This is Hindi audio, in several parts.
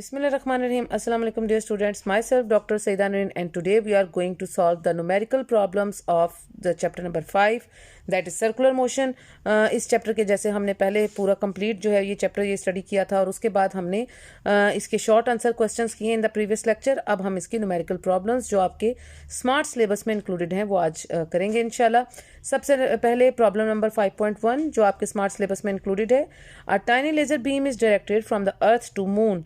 Bismillahirrahmanirrahim. Assalamu alaikum dear students. Myself Dr. Saida Nurin and today we are going to solve the numerical problems of the chapter number 5 that is circular motion. इस चैप्टर के जैसे हमने पहले पूरा कंप्लीट जो है ये चैप्टर ये स्टडी किया था और उसके बाद हमने इसके शॉर्ट आंसर क्वेश्चंस किए इन द प्रीवियस लेक्चर. अब हम इसकी न्यूमेरिकल प्रॉब्लम्स जो आपके स्मार्ट सिलेबस में इंक्लूडेड हैं वो आज करेंगे इंशाल्लाह. सबसे पहले प्रॉब्लम नंबर 5.1 जो आपके स्मार्ट सिलेबस में इंक्लूडेड है. A tiny laser beam is directed from the earth to moon.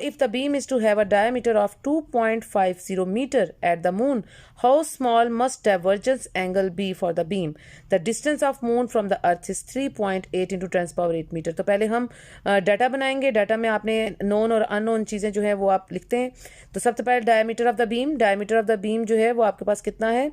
If the beam is to have a diameter of 2.50 meter at the moon, how small must divergence angle be for the beam? The distance of moon from the earth is 3.8 into 10 power 8 meter. तो पहले हम डाटा बनाएंगे. डाटा में आपने नोन और अननोन चीज़ें जो है वो आप लिखते हैं. तो सबसे पहले डायमीटर ऑफ द बीम जो है वो आपके पास कितना है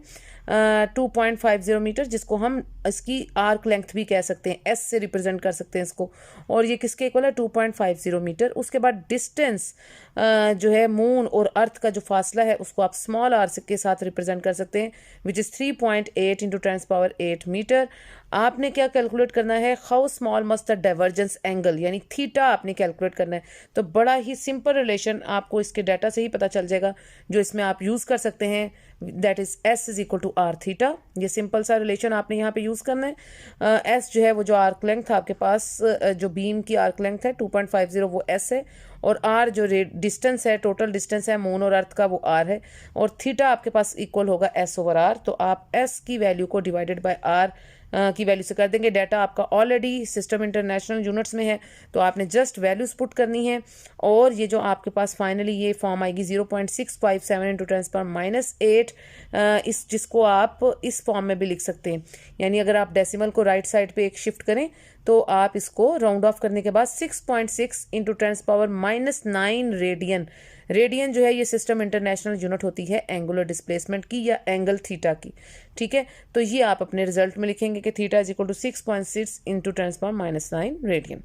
2.50 मीटर, जिसको हम इसकी आर्क लेंथ भी कह सकते हैं, एस से रिप्रेजेंट कर सकते हैं इसको. और ये किसके इक्वल है 2.50 मीटर. उसके बाद डिस्टेंस जो है मून और अर्थ का जो फासला है उसको आप स्मॉल आर के साथ रिप्रेजेंट कर सकते हैं which is 3.8 into 10 power 8 metre. आपने क्या कैलकुलेट करना है, how small must the divergence angle यानी थीटा आपने कैलकुलेट करना है. तो बड़ा ही सिंपल रिलेशन आपको इसके डाटा से ही पता चल जाएगा जो इसमें आप यूज़ कर सकते हैं, that is S is equal to R theta. ये सिंपल सा रिलेशन आपने यहाँ पे यूज़ करना है. एस जो है वो जो आर्क लेंथ आपके पास जो बीम की आर्क लेंथ है 2.50 वो एस है, और आर जो डिस्टेंस है टोटल डिस्टेंस है मून और अर्थ का वो आर है, और थीटा आपके पास इक्वल होगा एस ओवर आर. तो आप एस की वैल्यू को डिवाइडेड बाय आर की वैल्यू से कर देंगे. डाटा आपका ऑलरेडी सिस्टम इंटरनेशनल यूनिट्स में है तो आपने जस्ट वैल्यूज पुट करनी है, और ये जो आपके पास फाइनली ये फॉर्म आएगी 0.657 इंटू 10 पावर -8, इस जिसको आप इस फॉर्म में भी लिख सकते हैं. यानी अगर आप डेसिमल को राइट साइड पे एक शिफ्ट करें तो आप इसको राउंड ऑफ करने के बाद 6.6 इंटू 10 पावर -9 रेडियन जो है ये सिस्टम इंटरनेशनल यूनिट होती है एंगुलर डिस्प्लेसमेंट की या एंगल थीटा की. ठीक है, तो ये आप अपने रिजल्ट में लिखेंगे कि theta is equal to 6.6 into 10 power -9 radian.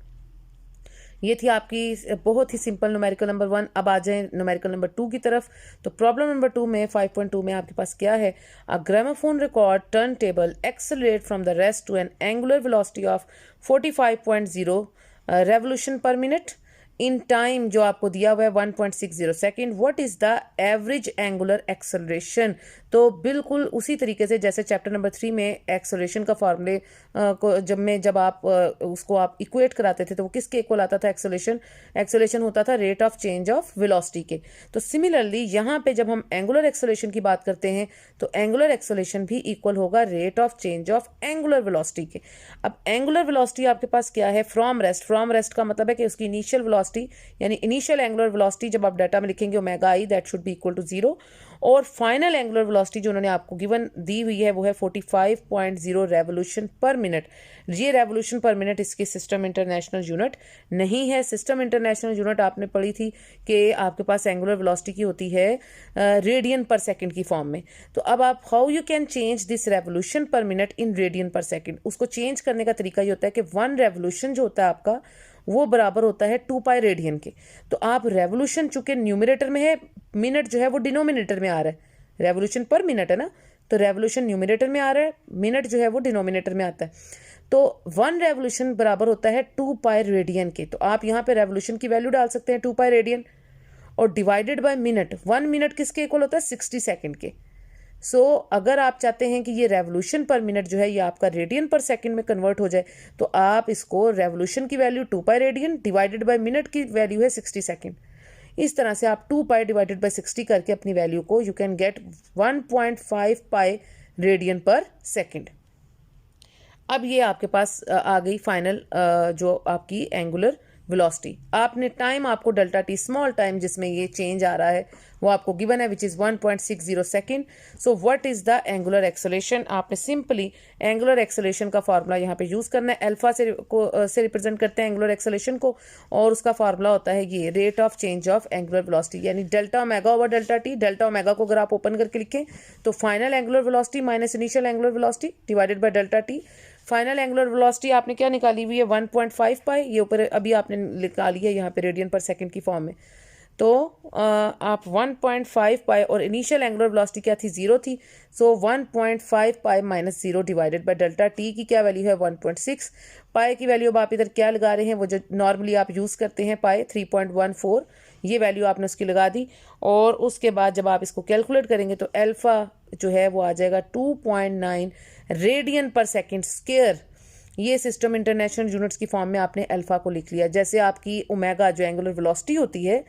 ये थी आपकी बहुत ही सिंपल न्यूमेरिकल नंबर 1. अब आ जाए न्यूमेरिकल नंबर 2 की तरफ. तो प्रॉब्लम नंबर 2 में 5.2 में आपके पास क्या है, a gramophone record turntable accelerate from the rest to an angular velocity of 45.0 revolution per minute in time जो आपको दिया हुआ है 1.60 second. What is the average angular acceleration. तो बिल्कुल उसी तरीके से जैसे चैप्टर नंबर 3 में एक्सेलरेशन का फॉर्मूले को जब आप उसको आप इक्वेट कराते थे तो वो किसके इक्वल आता था, एक्सेलरेशन होता था rate of change of velocity के. तो सिमिलरली यहाँ पे जब हम एंगुलर एक्सेलरेशन की बात करते हैं तो एंगुलर एक्सेलरेशन भी इक्वल होगा rate of change of angular velocity के. अब एंगुलर वेलोसिटी आपके पास क्या है, फ्रॉम रेस्ट का मतलब है कि उसकी इनिशियल वेलोसिटी यानी इनिशियल एंगुलर वेलोसिटी जब आप डाटा में लिखेंगे omega I that should be equal to 0, और फाइनल एंगुलर वेलोसिटी जो उन्होंने आपको गिवन दी हुई है वो है 45.0 रेवोल्यूशन पर मिनट. ये रेवोल्यूशन पर मिनट इसकी सिस्टम इंटरनेशनल यूनिट नहीं है. सिस्टम इंटरनेशनल यूनिट आपने पढ़ी थी कि आपके पास एंगुलर वेलोसिटी की होती है रेडियन पर सेकंड की फॉर्म में. तो अब आप how you can change this revolution per minute in radian per second, उसको चेंज करने का तरीका ये होता है कि 1 रेवोल्यूशन जो होता है आपका वो बराबर होता है 2 पाई रेडियन के. तो आप रेवोल्यूशन चूंकि न्यूमरेटर में है, मिनट जो है वो डिनोमिनेटर में आ रहा है, रेवोल्यूशन पर मिनट है ना, तो रेवोल्यूशन न्यूमरेटर में आ रहा है, मिनट जो है वो डिनोमिनेटर में आता है. तो 1 रेवोल्यूशन बराबर होता है 2 पाई रेडियन के. तो आप यहाँ पे रेवोल्यूशन की वैल्यू डाल सकते हैं 2 पाई रेडियन, और डिवाइडेड बाय मिनट. 1 मिनट किसके इक्वल होता है 60 सेकेंड के. सो अगर आप चाहते हैं कि ये रेवोल्यूशन पर मिनट जो है ये आपका रेडियन पर सेकंड में कन्वर्ट हो जाए तो आप इसको रेवोल्यूशन की value 2 pi radian divided by minute की वैल्यू है 60 सेकंड. इस तरह से आप 2 पाई डिवाइडेड बाय 60 करके अपनी वैल्यू को you can get 1.5 pi radian per second. अब ये आपके पास आ गई फाइनल जो आपकी एंगुलर वेलोसिटी. आपने टाइम आपको डेल्टा टी स्मॉल टाइम जिसमें ये चेंज आ रहा है वो आपको गिवन है which is 1.60 second. So what is the angular acceleration. आपने सिंपली एंगुलर एक्सेलरेशन का फार्मूला यहाँ पे यूज़ करना है. अल्फा से रिप्रेजेंट करते हैं एंगुलर एक्सेलरेशन को, और उसका फार्मूला होता है ये rate of change of angular velocity यानी delta omega over delta T. Delta omega को अगर आप ओपन करके लिखें तो final angular velocity minus initial angular velocity divided by delta T. Final angular velocity आपने क्या निकाली हुई है 1.5 पाई, ये ऊपर अभी आपने निकाली है यहाँ पे रेडियन पर सेकंड की फॉर्म में. तो आप 1.5 पाई और इनिशियल एंगुलर वेलोसिटी क्या थी 0 थी. सो 1.5 pi minus 0 divided by delta T की क्या वैल्यू है 1.6. पाई की वैल्यू अब आप इधर क्या लगा रहे हैं वो जो नॉर्मली आप यूज़ करते हैं पाई 3.14 ये वैल्यू आपने उसकी लगा दी, और उसके बाद जब आप इसको कैलकुलेट करेंगे तो अल्फ़ा जो है वो आ जाएगा 2.9 रेडियन पर सेकेंड स्क्वायर। ये सिस्टम इंटरनेशनल यूनिट्स की फॉर्म में आपने अल्फ़ा को लिख लिया। जैसे आपकी ओमेगा जो एंगुलर वेलोसिटी होती है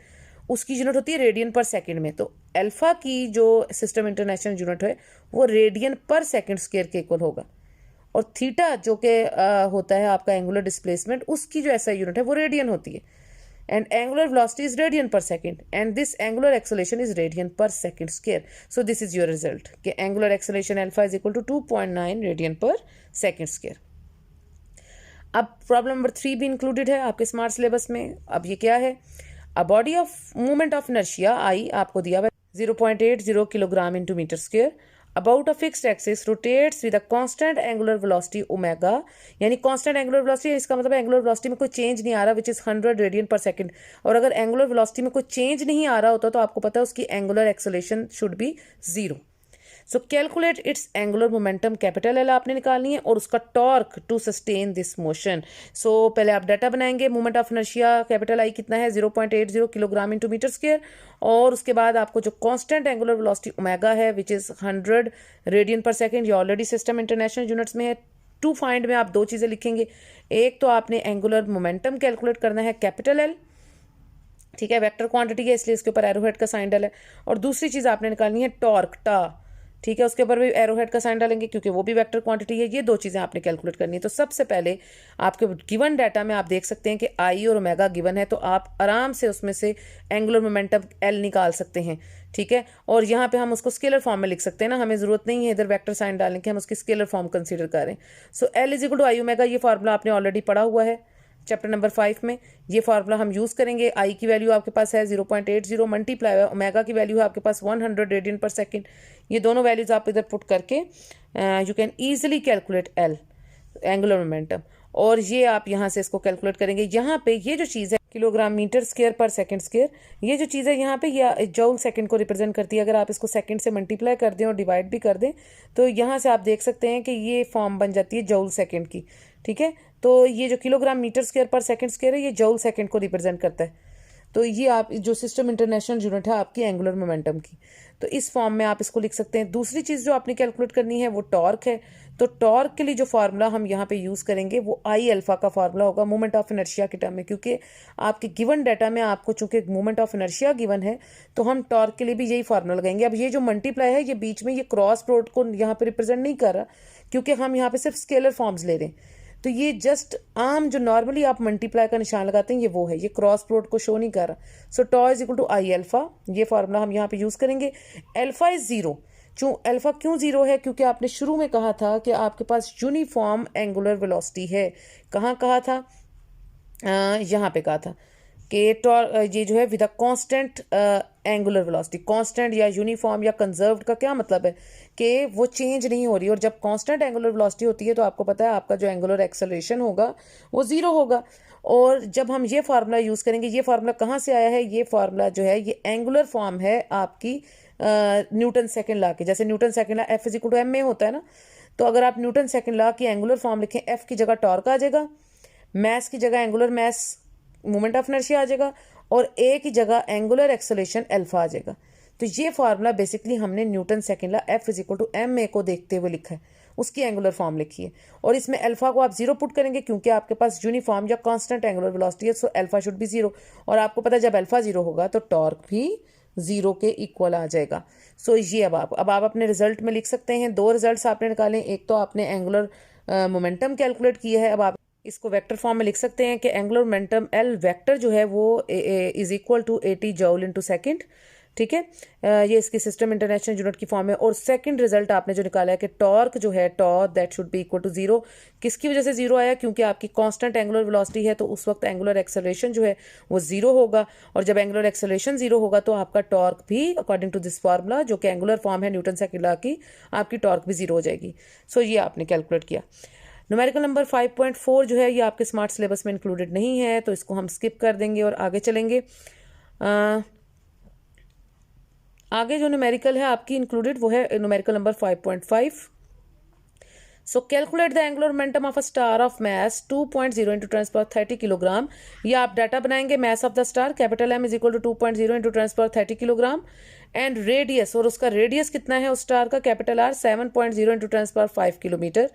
उसकी यूनिट होती है रेडियन पर सेकंड में, तो अल्फ़ा की जो सिस्टम इंटरनेशनल यूनिट है वो रेडियन पर सेकंड स्क्वायर के इक्वल होगा, और थीटा जो कि होता है आपका एंगुलर डिस्प्लेसमेंट, उसकी जो ऐसा यूनिट है वो रेडियन होती है। And angular velocity is radian per second and this angular acceleration is radian per second square. So this is your result कि angular acceleration alpha is equal to 2.9 radian per second square. अब प्रॉब्लम नंबर 3 भी इंक्लूडेड है आपके स्मार्ट सिलेबस में। अब ये क्या है, a body of movement of inertia I आपको दिया हुआ 0.80 kilogram into metre square about a fixed axis rotates with a constant angular velocity omega, यानी कांस्टेंट एंगुलर वेलोसिटी, इसका मतलब एंगुलर वेलोसिटी में कोई चेंज नहीं आ रहा, which is 100 radian per second. और अगर एंगुलर वेलोसिटी में कोई चेंज नहीं आ रहा होता तो आपको पता है उसकी angular acceleration should be 0। So calculate its angular momentum, capital L आपने निकालनी है, और उसका torque to sustain this motion. So पहले आप डाटा बनाएंगे, moment of inertia capital I कितना है 0.80 किलोग्राम इंटू मीटर स्क्वायर, और उसके बाद आपको जो कांस्टेंट एंगुलर वेलोसिटी ओमेगा है विच इज 100 रेडियन पर सेकेंड, ये ऑलरेडी सिस्टम इंटरनेशनल यूनिट्स में है। टू फाइंड में आप दो चीज़ें लिखेंगे, एक तो आपने एंगुलर मोमेंटम कैलकुलेट करना है कैपिटल एल, ठीक है, वेक्टर क्वांटिटी है इसलिए इसके ऊपर एरोहेड का साइन डाला है, और दूसरी चीज़ आपने निकालनी है टॉर्क टा, ठीक है, उसके ऊपर भी एरोहेड का साइन डालेंगे क्योंकि वो भी वेक्टर क्वांटिटी है। ये दो चीज़ें आपने कैलकुलेट करनी है। तो सबसे पहले आपके गिवन डाटा में आप देख सकते हैं कि आई और ओमेगा गिवन है, तो आप आराम से उसमें से एंगुलर मोमेंटम एल निकाल सकते हैं, ठीक है। और यहाँ पे हम उसको स्केलर फॉर्म में लिख सकते हैं ना, हमें जरूरत नहीं है इधर वेक्टर साइन डालने की, हम उसकी स्केलर फॉर्म कंसिडर करें। So L is equal to I omega, ये फार्मूला आपने ऑलरेडी पढ़ा हुआ है चैप्टर नंबर 5 में। ये फार्मूला हम यूज़ करेंगे। आई की वैल्यू आपके पास है 0.80 मल्टीप्लाई है, ओमेगा की वैल्यू है आपके पास 100 रेडियन पर सेकंड। ये दोनों वैल्यूज आप इधर पुट करके you can easily calculate L angular momentum, और ये आप यहाँ से इसको कैलकुलेट करेंगे। यहाँ पे ये जो चीज़ है किलोग्राम मीटर स्क्वायर पर सेकंड स्क्वायर, ये जो चीज़ है यहाँ पे ये जूल सेकंड को रिप्रेजेंट करती है। अगर आप इसको सेकंड से मल्टीप्लाई कर दें और डिवाइड भी कर दें तो यहाँ से आप देख सकते हैं कि ये फॉर्म बन जाती है जूल सेकंड की, ठीक है। तो ये जो किलोग्राम मीटर स्क्वायर पर सेकंड स्क्वायर है ये जूल सेकंड को रिप्रेजेंट करता है। तो ये आप जो सिस्टम इंटरनेशनल यूनिट है आपकी एंगुलर मोमेंटम की, तो इस फॉर्म में आप इसको लिख सकते हैं। दूसरी चीज़ जो आपने कैलकुलेट करनी है वो टॉर्क है। तो टॉर्क के लिए जो फार्मूला हम यहाँ पे यूज़ करेंगे वो आई अल्फा का फार्मूला होगा मोमेंट ऑफ इनर्शिया के टर्म में, क्योंकि आपके गिवन डाटा में आपको चूंकि मोमेंट ऑफ इनर्शिया गिवन है तो हम टॉर्क के लिए भी यही फार्मूला लगाएंगे। अब ये जो मल्टीप्लाई है ये बीच में ये क्रॉस प्रोडक्ट को यहाँ पे रिप्रेजेंट नहीं कर रहा, क्योंकि हम यहाँ पे सिर्फ स्केलर फॉर्म्स ले रहे हैं। तो ये जस्ट आम जो नॉर्मली आप मल्टीप्लाई का निशान लगाते हैं ये वो है, ये क्रॉस प्रोडक्ट को शो नहीं कर रहा। So tau is equal to I alpha, ये फार्मूला हम यहाँ पे यूज करेंगे। अल्फा इज 0, अल्फा क्यों 0 है, क्योंकि आपने शुरू में कहा था कि आपके पास यूनिफॉर्म एंगुलर वेलोसिटी है। कहाँ कहा था, यहाँ पे कहा था कि ये जो है with a constant angular velocity. Constant या यूनिफॉर्म या कंजर्व्ड का क्या मतलब है कि वो चेंज नहीं हो रही, और जब कांस्टेंट एंगुलर वेलोसिटी होती है तो आपको पता है आपका जो एंगुलर एक्सेलरेशन होगा वो 0 होगा। और जब हम ये फार्मूला यूज़ करेंगे, ये फार्मूला कहाँ से आया है, ये फार्मूला जो है ये एंगुलर फॉर्म है आपकी न्यूटन सेकेंड लॉ की। जैसे Newton second law F is equal to M A होता है ना, तो अगर आप न्यूटन सेकेंड लॉ की एंगुलर फॉर्म लिखें, एफ की जगह टॉर्क आ जाएगा, मैस की जगह angular mass moment of inertia आ जाएगा, और ए की जगह एंगुलर एक्सेलरेशन अल्फा आ जाएगा। तो ये फार्मूला बेसिकली हमने Newton second law F is equal to M A को देखते हुए लिखा है, उसकी एंगुलर फॉर्म लिखी है। और इसमें अल्फा को आप 0 पुट करेंगे क्योंकि आपके पास यूनिफॉर्म या कांस्टेंट एंगुलर वेलोसिटी है, सो अल्फा शुड बी 0। और आपको पता है जब अल्फा 0 होगा तो टॉर्क भी 0 के इक्वल आ जाएगा। सो ये अब आप अपने रिजल्ट में लिख सकते हैं। दो रिजल्ट्स आपने निकाले, एक तो आपने एंगुलर मोमेंटम कैलकुलेट किया है, अब आप इसको वेक्टर फॉर्म में लिख सकते हैं कि एंगुलर मोमेंटम एल वेक्टर जो है वो is equal to 80 joule into second, ठीक है। ये इसकी सिस्टम इंटरनेशनल यूनिट की फॉर्म है। और सेकंड रिजल्ट आपने जो निकाला है कि टॉर्क जो है tau that should be equal to 0। किसकी वजह से 0 आया, क्योंकि आपकी कांस्टेंट एंगुलर वेलोसिटी है तो उस वक्त एंगुलर एक्सेलरेशन जो है वो 0 होगा, और जब एंगुलर एक्सेलरेशन 0 होगा तो आपका टॉर्क भी अकॉर्डिंग टू दिस फार्मूला जो कि एंगुलर फॉर्म है न्यूटन सेकेंड लॉ की, आपकी टॉर्क भी 0 हो जाएगी। सो ये आपने कैलकुलेट किया। न्यूमेरिकल नंबर 5.4 जो है ये आपके स्मार्ट सिलेबस में इंक्लूडेड नहीं है, तो इसको हम स्किप कर देंगे और आगे चलेंगे। आगे जो न्यूमेरिकल है आपकी इंक्लूडेड वो है numerical number 5.5। So calculate the angular momentum of a star of mass 2.0 into 10⁻30 kilogram. ये आप डाटा बनाएंगे, mass of the star capital M is equal to 2.0 into 10⁻30 kilogram and radius, और उसका रेडियस कितना है उस स्टार का, capital R 7.0 into 10⁻5 kilometre.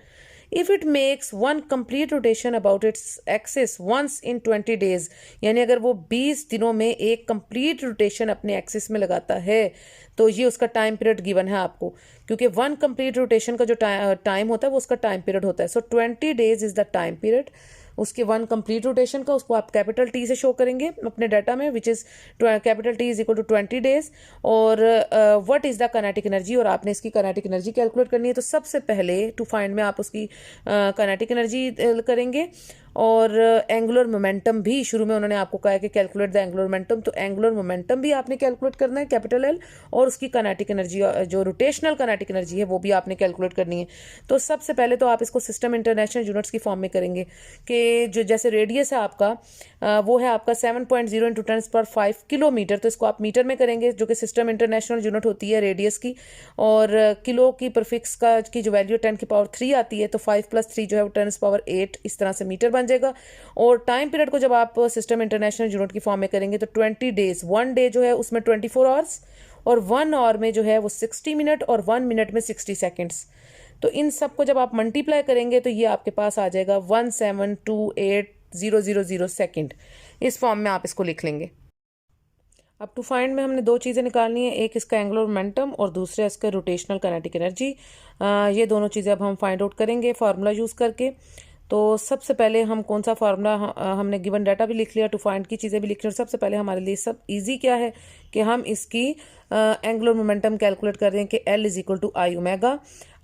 If it makes one complete rotation about its axis once in 20 days, यानी अगर वो 20 दिनों में एक कंप्लीट रोटेशन अपने एक्सिस में लगाता है तो ये उसका टाइम पीरियड गिवन है आपको, क्योंकि वन कंप्लीट रोटेशन का जो टाइम होता है वो उसका टाइम पीरियड होता है। सो 20 days is the time period उसके वन कंप्लीट रोटेशन का, उसको आप कैपिटल टी से शो करेंगे अपने डाटा में, which is capital T is equal to 20 days. और what is the kinetic energy, और आपने इसकी काइनेटिक एनर्जी कैलकुलेट करनी है। तो सबसे पहले टू फाइंड में आप उसकी काइनेटिक एनर्जी करेंगे, और एंगुलर मोमेंटम भी शुरू में उन्होंने आपको कहा है कि कैलकुलेट द एंगुलर मोमेंटम, तो एंगुलर मोमेंटम भी आपने कैलकुलेट करना है कैपिटल एल, और उसकी काइनेटिक एनर्जी जो रोटेशनल काइनेटिक एनर्जी है वो भी आपने कैलकुलेट करनी है। तो सबसे पहले तो आप इसको सिस्टम इंटरनेशनल यूनिट्स की फॉर्म में करेंगे कि जो जैसे रेडियस है आपका वो है आपका 7.0 इंटू 10⁻5 किलोमीटर, तो इसको आप मीटर में करेंगे जो कि सिस्टम इंटरनेशनल यूनिट होती है रेडियस की, और किलो की प्रीफिक्स का की जो वैल्यू 10⁻3 आती है, तो 5 + 3 जो है वो 10⁻8 इस तरह से मीटर बन जाएगा। और टाइम पीरियड को जब आप सिस्टम इंटरनेशनल यूनिट की फॉर्म में करेंगे तो 20 डेज, 1 डे जो है उसमें 24 आवर्स, और 1 आवर में जो है वो 60 मिनट, और 1 मिनट में 60 सेकेंड्स। तो इन सब को जब आप मल्टीप्लाई करेंगे तो ये आपके पास आ जाएगा 1728000 सेकेंड। इस फॉर्म में आप इसको लिख लेंगे। अब टू फाइंड में हमने दो चीज़ें निकालनी है, एक इसका एंगुलर मोमेंटम और दूसरा इसका रोटेशनल काइनेटिक एनर्जी। ये दोनों चीज़ें अब हम फाइंड आउट करेंगे फार्मूला यूज़ करके। तो सबसे पहले हम कौन सा फार्मूला, हमने गिवन डाटा भी लिख लिया, टू फाइंड की चीज़ें भी लिख ली, और सबसे पहले हमारे लिए सब इजी क्या है कि हम इसकी एंगुलर मोमेंटम कैलकुलेट कर रहे हैं कि L is equal to I omega.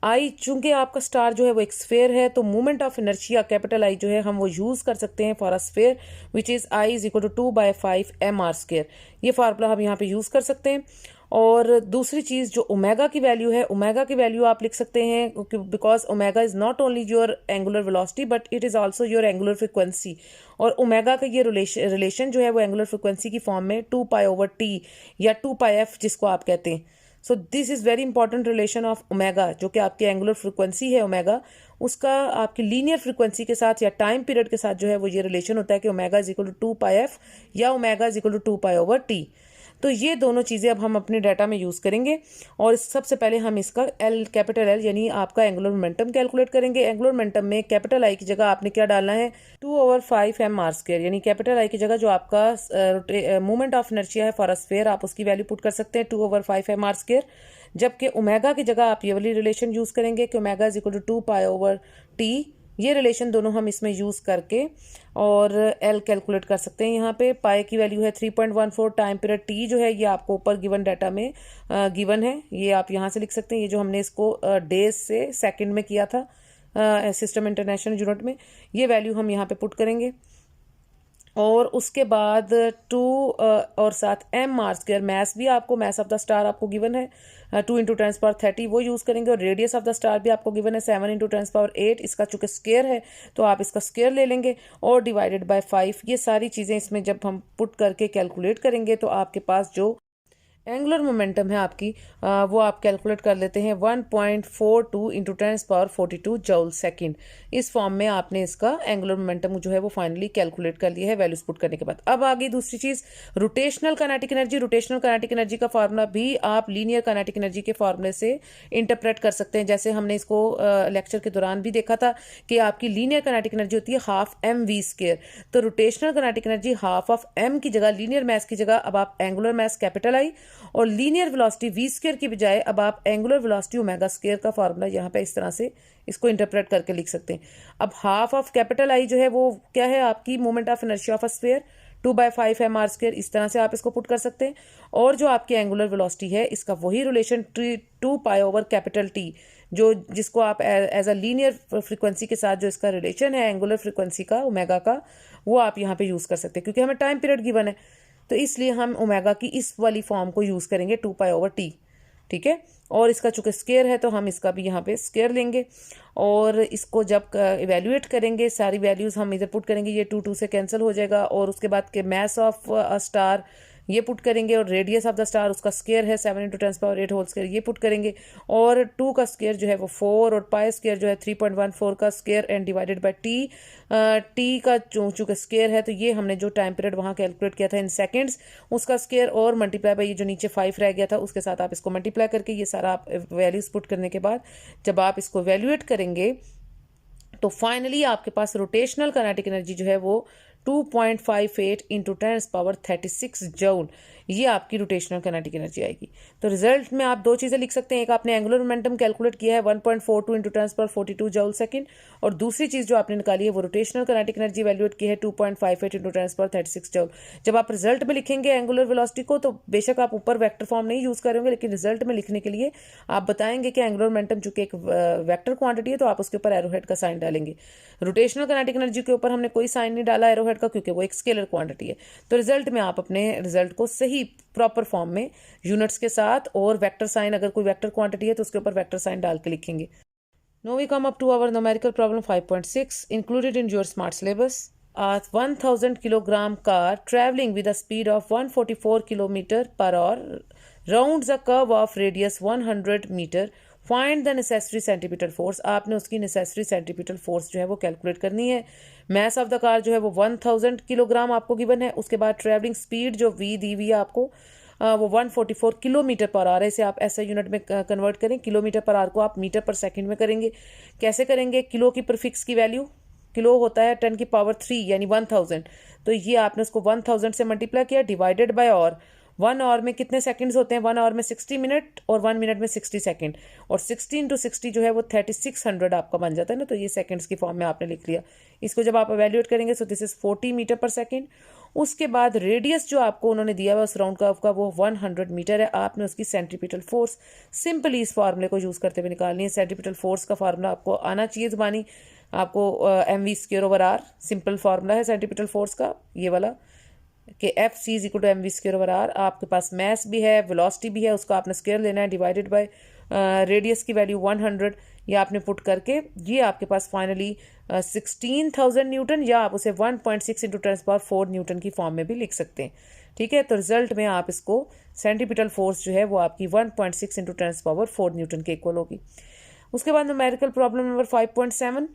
I चूंकि आपका स्टार जो है वो एक स्फेयर है, तो movement of inertia capital I जो है हम वो यूज कर सकते हैं for a sphere, which is I is equal to 2/5 mr²। ये फार्मूला हम यहाँ पे यूज कर सकते हैं। और दूसरी चीज जो ओमेगा की वैल्यू है, ओमेगा की वैल्यू आप लिख सकते हैं because omega is not only your angular velocity but it is also your angular frequency. और ओमेगा का ये रिलेशन जो है वो एंगुलर फ्रिक्वेंसी की फॉर्म में 2π/t या 2πf जिसको आप कहते हैं। सो this is very important relation of omega, जो कि आपकी एंगुलर फ्रिक्वेंसी है ओमेगा, उसका आपकी लीनियर फ्रिक्वेंसी के साथ या टाइम पीरियड के साथ जो है वो ये रिलेशन होता है कि omega is equal to 2πf या omega is equal to 2π/t। तो ये दोनों चीज़ें अब हम अपने डाटा में यूज़ करेंगे, और सबसे पहले हम इसका कैपिटल एल यानी आपका एंगुलर मोमेंटम कैलकुलेट करेंगे। एंगुलर मोमेंटम में कैपिटल आई की जगह आपने क्या डालना है, 2/5 mr², यानी कैपिटल आई की जगह जो आपका मूवमेंट ऑफ इनर्शिया है फॉर अ स्फीयर आप उसकी वैल्यू पुट कर सकते हैं 2/5 mr², जबकि ओमेगा की जगह आप ये वाली रिलेशन यूज़ करेंगे कि omega is equal to 2π/t। ये रिलेशन दोनों हम इसमें यूज़ करके और एल कैलकुलेट कर सकते हैं। यहाँ पे पाई की वैल्यू है 3.14, टाइम पीरियड टी जो है ये आपको ऊपर गिवन डाटा में गिवन है, ये आप यहाँ से लिख सकते हैं। ये जो हमने इसको डेज से सेकंड में किया था सिस्टम इंटरनेशनल यूनिट में, ये वैल्यू हम यहाँ पे पुट करेंगे। और उसके बाद 2 और साथ mr², मैस भी आपको, मैस ऑफ द स्टार आपको गिवन है 2 × 10⁻30 वो यूज़ करेंगे, और रेडियस ऑफ द स्टार भी आपको गिवन है 7 × 10⁸। इसका चूंकि स्क्वायर है तो आप इसका स्क्वायर ले लेंगे, और डिवाइडेड बाय 5। ये सारी चीज़ें इसमें जब हम पुट करके कैलकुलेट करेंगे तो आपके पास जो एंगुलर मोमेंटम है आपकी वो आप कैलकुलेट कर लेते हैं 1.42 इंटू 10⁻42 जूल सेकेंड। इस फॉर्म में आपने इसका एंगुलर मोमेंटम जो है वो फाइनली कैलकुलेट कर लिया है वैल्यूज पुट करने के बाद। अब आगे दूसरी चीज rotational kinetic energy. Rotational kinetic energy का फार्मूला भी आप लीनियर काइनेटिक एनर्जी के फार्मूले से इंटरप्रेट कर सकते हैं। जैसे हमने इसको लेक्चर के दौरान भी देखा था कि आपकी लीनियर काइनेटिक एनर्जी होती है हाफ mv²। तो rotational kinetic energy half of m की जगह, लीनियर मैस की जगह अब आप एंगुलर मैस कैपिटल आई, और लीनियर वेलोसिटी v² की बजाय अब आप एंगुलर वेलोसिटी ओमेगा² का फार्मूला यहाँ पे इस तरह से इसको इंटरप्रेट करके लिख सकते हैं। अब हाफ ऑफ कैपिटल आई जो है वो क्या है, आपकी moment of inertia of a sphere 2/5 mr²। इस तरह से आप इसको पुट कर सकते हैं। और जो आपकी एंगुलर वेलोसिटी है इसका वही रिलेशन 2π/T, जो जिसको आप एज अ लीनियर फ्रीक्वेंसी के साथ जो इसका रिलेशन है एंगुलर फ्रीक्वेंसी का ओमेगा का, वो आप यहाँ पे यूज कर सकते हैं। क्योंकि हमें टाइम पीरियड गिवन है तो इसलिए हम ओमेगा की इस वाली फॉर्म को यूज करेंगे 2π/T, ठीक है। और इसका चूंकि स्क्वायर है तो हम इसका भी यहाँ पे स्क्वायर लेंगे, और इसको जब इवेल्युएट करेंगे सारी वैल्यूज हम इधर पुट करेंगे, ये 2 से कैंसिल हो जाएगा। और उसके बाद के मैस ऑफ अ स्टार ये पुट करेंगे, और रेडियस ऑफ द स्टार उसका स्क्वायर है 7 × 10⁸ होल स्क्वायर, ये पुट करेंगे, और 2 का स्क्वायर जो है वो 4, और पाई स्क्वायर जो है 3.14 का square and divided by T. T का चूंकि स्क्वायर है तो ये हमने जो टाइम पीरियड वहाँ कैलकुलेट किया था इन सेकेंड्स, उसका स्क्वायर और मल्टीप्लाई बाय ये जो नीचे 5 रह गया था उसके साथ आप इसको मल्टीप्लाई करके ये सारा आप वैल्यूज पुट करने के बाद जब आप इसको वैल्यूएट करेंगे तो फाइनली आपके पास रोटेशनल काइनेटिक एनर्जी जो है वो 2.58 इंटू 10⁻36 जूल, ये आपकी रोटेशनल काइनेटिक एनर्जी आएगी। तो रिजल्ट में आप दो चीज़ें लिख सकते हैं, एक आपने एंगुलर मोमेंटम कैलकुलेट किया है 1.42 इंटू 10⁻42 जूल सेकंड, और दूसरी चीज़ जो आपने निकाली है वो रोटेशनल काइनेटिक एनर्जी वैल्यूएट की है 2.58 इंटू 10⁻36 जूल। जब आप रिजल्ट में लिखेंगे एंगुलर वेलोसिटी को तो बेशक आप ऊपर वेक्टर फॉर्म नहीं यूज़ करेंगे, लेकिन रिजल्ट में लिखने के लिए आप बताएंगे कि एंगुलर मोमेंटम चूंकि एक वेक्टर क्वांटिटी है तो आप उसके ऊपर एरोहेड का साइन डालेंगे। रोटेशनल काइनेटिक एनर्जी के ऊपर हमने कोई साइन नहीं डाला एरोहेड का, क्योंकि वो एक स्केलर क्वांटिटी है। तो रिजल्ट में आप अपने रिजल्ट को सही प्रॉपर फॉर्म में यूनिट्स के साथ और वेक्टर साइन, अगर कोई वेक्टर क्वांटिटी है तो उसके ऊपर वेक्टर साइन डाल के लिखेंगे। Now we come up to our numerical problem 5.6 included in your smart syllabus. A 1000 kilogram car traveling with a speed of 144 kilometer per hour rounds a curve of radius 100 meter. Find the necessary centripetal force. आपने उसकी necessary centripetal force जो है वो कैलकुलेट करनी है। mass of the car जो है वो 1000 किलोग्राम आपको गिवन है। उसके बाद ट्रैवलिंग स्पीड जो v दी हुई है आपको वो 144 किलोमीटर पर आवर है। इसे आप ऐसा यूनिट में कन्वर्ट करें, किलोमीटर पर आवर को आप मीटर पर सेकंड में करेंगे। कैसे करेंगे? किलो की प्रीफिक्स की वैल्यू, किलो होता है 10⁻³ यानी 1000, तो ये आपने उसको 1000 से मल्टीप्लाई किया डिवाइडेड बाय आवर। 1 आवर में कितने सेकंड्स होते हैं? 1 आवर में 60 मिनट और 1 मिनट में 60 सेकंड, और 16 × 60 जो है वो 3600 आपका बन जाता है ना, तो ये सेकंड्स की फॉर्म में आपने लिख लिया। इसको जब आप एवेल्यूएट करेंगे so this is 40 metre per second. उसके बाद रेडियस जो आपको उन्होंने दिया हुआ उस राउंड कर्व का वो 100 मीटर है। आपने उसकी सेंट्रीपिटल फोर्स सिंपली इस फार्मूले को यूज़ करते हुए निकालनी है। सेंट्रीपिटल फोर्स का फार्मूला आपको आना चाहिए ज़ुबानी, आपको mv²/r सिंपल फार्मूला है सेंट्रीपिटल फोर्स का, ये वाला कि Fc = mv²/r। आपके पास मैस भी है, वेलोसिटी भी है, उसको आपने स्क्वायर लेना है डिवाइडेड बाय रेडियस की वैल्यू 100, ये आपने पुट करके ये आपके पास फाइनली 16,000 न्यूटन, या आप उसे 1.6 × 10⁻4 न्यूटन की फॉर्म में भी लिख सकते हैं। ठीक है, तो रिजल्ट में आप इसको सेंट्रीपिटल फोर्स जो है वो आपकी 1.6 × 10⁻4 न्यूटन के इक्वल होगी। उसके बाद numerical problem number 5.7,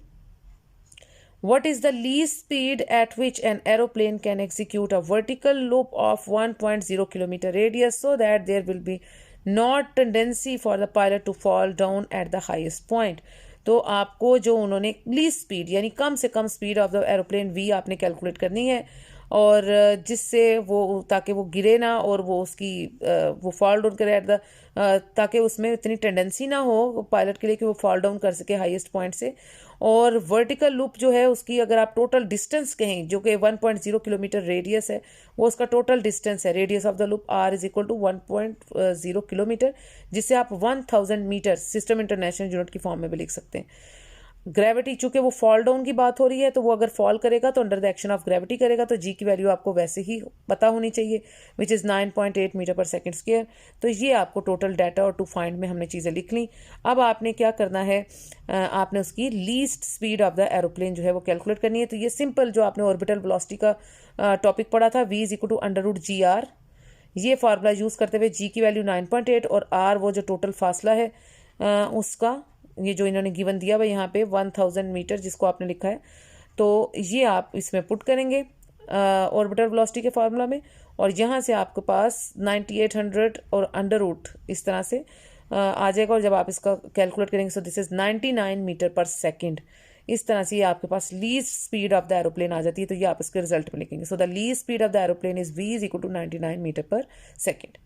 What is the least speed at which an aeroplane can execute a vertical loop of 1.0 kilometer radius so that there will be not tendency for the pilot to fall down at the highest point? तो आपको जो उन्होंने लीस्ट स्पीड यानी कम से कम speed of the aeroplane v आपने कैलकुलेट करनी है, और जिससे वो ताकि वो गिरे ना और वो उसकी वो फॉल डाउन करे एट द, ताकि उसमें इतनी टेंडेंसी ना हो पायलट के लिए कि वो फॉल डाउन कर सके हाईएस्ट पॉइंट से। और वर्टिकल लूप जो है उसकी अगर आप टोटल डिस्टेंस कहें जो कि 1.0 किलोमीटर रेडियस है, वो उसका टोटल डिस्टेंस है। Radius of the loop r = 1.0 kilometre, जिसे आप 1000 मीटर सिस्टम इंटरनेशनल यूनिट की फॉर्म में भी लिख सकते हैं। ग्रेविटी, चूंकि वो फॉल डाउन की बात हो रही है तो वो अगर फॉल करेगा तो under the action of gravity करेगा, तो जी की वैल्यू आपको वैसे ही पता होनी चाहिए which is 9.8 metre per second square. तो ये आपको टोटल डाटा और टू फाइंड में हमने चीज़ें लिख ली। अब आपने क्या करना है, आपने उसकी least speed of the aeroplane जो है वो कैलकुलेट करनी है। तो ये सिंपल जो आपने ऑर्बिटल वेलोसिटी का टॉपिक पढ़ा था, v = √gr, ये फार्मूला यूज़ करते हुए g की वैल्यू 9.8 और r वो जो टोटल फासला है उसका, ये जो इन्होंने गिवन दिया हुआ यहाँ पे 1000 मीटर जिसको आपने लिखा है, तो ये आप इसमें पुट करेंगे ऑर्बिटल वेलोसिटी के फार्मूला में, और यहाँ से आपके पास 9800 और √ इस तरह से आ जाएगा। और जब आप इसका कैलकुलेट करेंगे so this is 99 metre per second. इस तरह से ये आपके पास least speed of the aeroplane आ जाती है। तो ये आप इसके रिजल्ट में लिखेंगे। So the least speed of the aeroplane is v = 99 metre per second.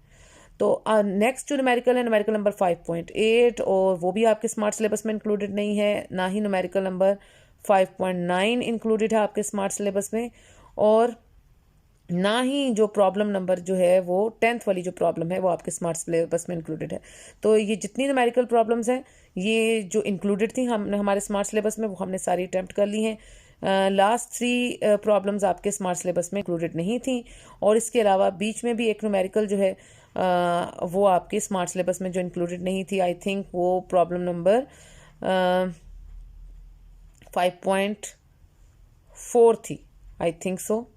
तो नेक्स्ट जो न्यूमेरिकल है न्यूमेरिकल नंबर 5.8, और वो भी आपके स्मार्ट सिलेबस में इंक्लूडेड नहीं है, ना ही न्यूमेरिकल नंबर 5.9 इंक्लूडेड है आपके स्मार्ट सिलेबस में, और ना ही जो प्रॉब्लम नंबर जो है वो 10th वाली जो प्रॉब्लम है वो आपके स्मार्ट सिलेबस में इंक्लूडेड है। तो ये जितनी न्यूमेरिकल प्रॉब्लम्स हैं ये जो इंक्लूडेड थी हमने हमारे स्मार्ट सिलेबस में, वो हमने सारी अटैम्प्ट कर ली हैं। लास्ट 3 प्रॉब्लम्स आपके स्मार्ट सिलेबस में इंक्लूडेड नहीं थी, और इसके अलावा बीच में भी एक न्यूमेरिकल जो है वो आपके स्मार्ट सिलेबस में जो इंक्लूडेड नहीं थी, आई थिंक वो प्रॉब्लम नंबर 5.4 थी, आई थिंक सो।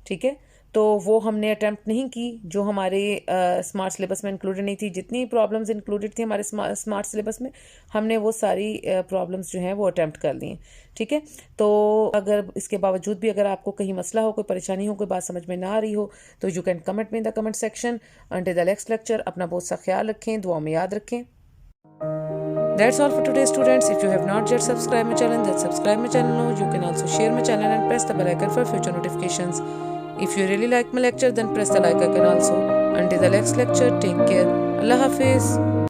ठीक है, तो वो हमने अटैम्प्ट नहीं की, जो हमारे स्मार्ट सिलेबस में इंक्लूडेड नहीं थी। जितनी प्रॉब्लम्स इंक्लूडेड थी हमारे स्मार्ट सिलेबस में, हमने वो सारी प्रॉब्लम्स जो हैं वो अटैम्प्ट कर ली हैं। ठीक है, तो अगर इसके बावजूद भी अगर आपको कहीं मसला हो, कोई परेशानी हो, कोई बात समझ में ना आ रही हो, तो यू कैन कमेंट में in the comment section. Until the next lecture, अपना बहुत सा ख्याल रखें, दुआ में याद रखें। That's all for today, students. If you have not yet subscribed my channel, then subscribe my channel now. You can also share my channel and press the bell icon for future notifications. If you really like my lecture, then press the like icon also. Until the next lecture, take care. Allah Hafiz.